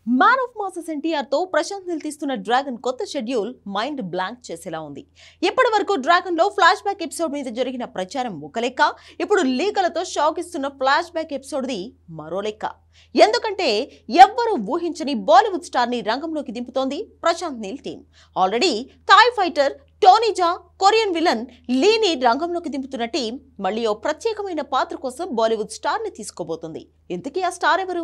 Man of masses NTR తో ప్రశాంత్ నీల్ తీస్తున్న dragon కొత్త షెడ్యూల్ మైండ్ బ్లాంక్ చేసేలా ఉంది. ఇప్పటి వరకు డ్రాగన్ లో ఫ్లాష్ బ్యాక్ ఎపిసోడ్ మీద జరిగిన ప్రచారం ఒక లెక్క, ఇప్పుడు లీగలతో షాక్ ఇస్తున్న ఫ్లాష్ బ్యాక్ ఎపిసోడ్ ది మరో లెక్క. ఎందుకంటే ఎవ్వరూ ఊహించని బాలీవుడ్ స్టార్ ని రంగంలోకి దింపుతోంది Prashanth Neel team. Already Thai fighter Tony Jaa, Korean villain లీని రంగంలోకి దింపుతున్న టీం మళ్ళీ ఓ ప్రత్యేకమైన పాత్ర కోసం బాలీవుడ్ స్టార్ ని తీసుకోబోతుంది. ఇంతకీ ఆ స్టార్ ఎవరు?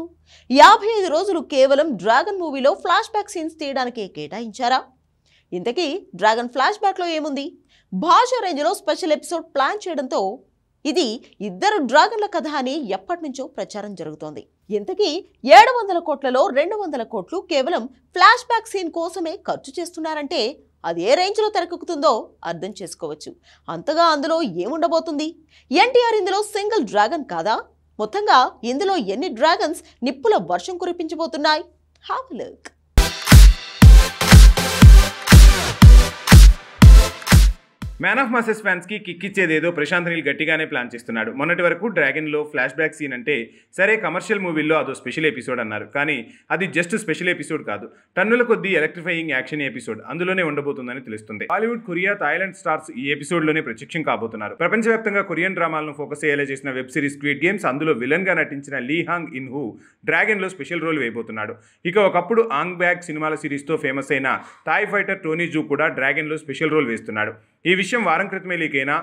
55 రోజులు కేవలం డ్రాగన్ మూవీలో ఫ్లాష్ బ్యాక్ సీన్స్ తీయడానికి కేటాయించారా? ఇంతకీ డ్రాగన్ ఫ్లాష్ బ్యాక్ లో ఏముంది? భాషా రేంజ్ లో స్పెషల్ ఎపిసోడ్ ప్లాన్ చేయడంతో ఇది ఇద్దరు డ్రాగన్ల కథ అని ఎప్పటి నుంచో ప్రచారం జరుగుతోంది. ఇంతకీ 700 కోట్లలో 200 కోట్లు కేవలం ఫ్లాష్ బ్యాక్ సీన్ కోసమే ఖర్చు చేస్తున్నారంటే అది ఏ రేంజ్ లో తెరకెక్కుతుందో అర్థం చేసుకోవచ్చు. అంతగా అందులో ఏముండబోతుంది? ఎన్టీఆర్ ఇందులో సింగిల్ డ్రాగన్ కాదా? మొత్తంగా ఇందులో ఎన్ని డ్రాగన్స్ నిప్పుల వర్షం కురిపించబోతున్నాయి? Have a look. Man of masses fans కి కిక్ ఇచ్చేదేదో ప్రశాంత్ నీల్ గట్టిగానే ప్లాన్ చేస్తున్నాడు. మొన్నటి వరకు డ్రాగన్ లో ఫ్లాష్ బ్యాక్ సీన్ అంటే సరే కమర్షియల్ మూవీల్లో అదో స్పెషల్ ఎపిసోడ్ అన్నారు. కానీ అది జస్ట్ స్పెషల్ ఎపిసోడ్ కాదు, టన్నుల కొద్దీ ఎలక్ట్రిఫైయింగ్ యాక్షన్ ఎపిసోడ్ అందులోనే ఉండబోతుందని తెలుస్తుంది. బాలీవుడ్, కొరియా, థాయిలాండ్ స్టార్స్ ఈ ఎపిసోడ్ లోనే ప్రత్యక్షం కాబోతున్నారు. ప్రపంచవ్యాప్తంగా కొరియన్ డ్రామాలను ఫోకస్ అయ్యేలా చేసిన వెబ్ సిరీస్ స్క్విడ్ గేమ్స్ అందులో విలన్ గా నటించిన లీ హాంగ్ ఇన్ హూ డ్రాగన్ లో స్పెషల్ రోల్ వేయబోతున్నాడు. ఇక ఒకప్పుడు ఆంగ్ బ్యాగ్ సినిమాల సిరీస్ తో ఫేమస్ అయిన థాయ్ ఫైటర్ టోనీ జూ కూడా డ్రాగన్ లో స్పెషల్ రోల్ వేస్తున్నాడు. ఈ విషయం వారం క్రితమే లీక్ అయినా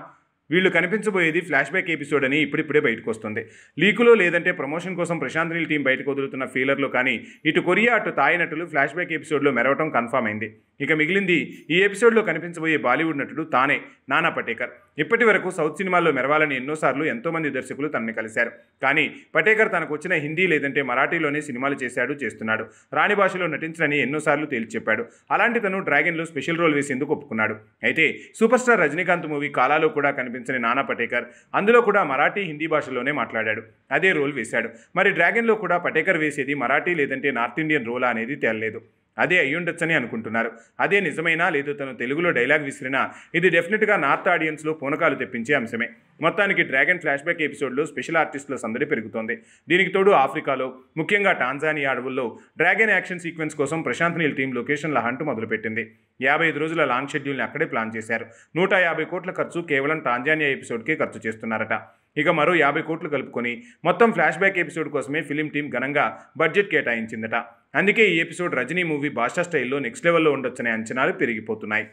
వీళ్ళు కనిపించబోయేది ఫ్లాష్ బ్యాక్ ఎపిసోడ్ అని ఇప్పుడిప్పుడే బయటకు వస్తుంది. లీకులో లేదంటే ప్రమోషన్ కోసం ప్రశాంత్ నీల్ టీం బయటకు వదులుతున్న ఫీలర్లో కానీ ఇటు కొరియా అటు థాయ్ నటులు ఫ్లాష్ బ్యాక్ ఎపిసోడ్లో మెరవటం కన్ఫర్మ్ అయింది. ఇక మిగిలింది ఈ ఎపిసోడ్లో కనిపించబోయే బాలీవుడ్ నటుడు తానే, నానా పటేకర్. ఇప్పటి వరకు సౌత్ సినిమాల్లో మెరవాలని ఎన్నోసార్లు ఎంతోమంది దర్శకులు తనని కలిశారు. కానీ పటేకర్ తనకు వచ్చిన హిందీ లేదంటే మరాఠీలోనే సినిమాలు చేస్తున్నాడు. రాని భాషలో నటించడని ఎన్నోసార్లు తేల్చి చెప్పాడు. అలాంటి తను డ్రాగన్లో స్పెషల్ రోల్ వేసేందుకు ఒప్పుకున్నాడు. అయితే సూపర్ స్టార్ రజనీకాంత్ మూవీ కాలాలో కూడా కనిపించని నానా పటేకర్ అందులో కూడా మరాఠీ, హిందీ భాషలోనే మాట్లాడాడు. అదే రోల్ వేశాడు. మరి డ్రాగన్లో కూడా పటేకర్ వేసేది మరాఠీ లేదంటే నార్త్ ఇండియన్ రోలా అనేది తేలలేదు. అదే అయ్యుండొచ్చని అనుకుంటున్నారు. అదే నిజమైనా లేదో తను తెలుగులో డైలాగ్ విసిరినా ఇది డెఫినెట్గా నార్త్ ఆడియన్స్లో పూనకాలు తెప్పించే అంశమే. మొత్తానికి డ్రాగన్ ఫ్లాష్ బ్యాక్ ఎపిసోడ్లో స్పెషల్ ఆర్టిస్టుల సందడి పెరుగుతోంది. దీనికి తోడు ఆఫ్రికాలో, ముఖ్యంగా టాంజానియా అడవుల్లో డ్రాగన్ యాక్షన్ సీక్వెన్స్ కోసం ప్రశాంత్ నీల్ టీం లొకేషన్ల హంట్ మొదలుపెట్టింది. 55 రోజుల లాంగ్ షెడ్యూల్ని అక్కడే ప్లాన్ చేశారు. 150 కోట్ల ఖర్చు కేవలం టాంజానియా ఎపిసోడ్కే ఖర్చు చేస్తున్నారట. ఇక మరో 50 కోట్లు కలుపుకొని మొత్తం ఫ్లాష్ బ్యాక్ ఎపిసోడ్ కోసమే ఫిలిం టీం ఘనంగా బడ్జెట్ కేటాయించిందట. అందుకే ఈ ఎపిసోడ్ రజనీ మూవీ బాషా స్టైల్లో నెక్స్ట్ లెవెల్లో ఉండొచ్చనే అంచనాలు పెరిగిపోతున్నాయి.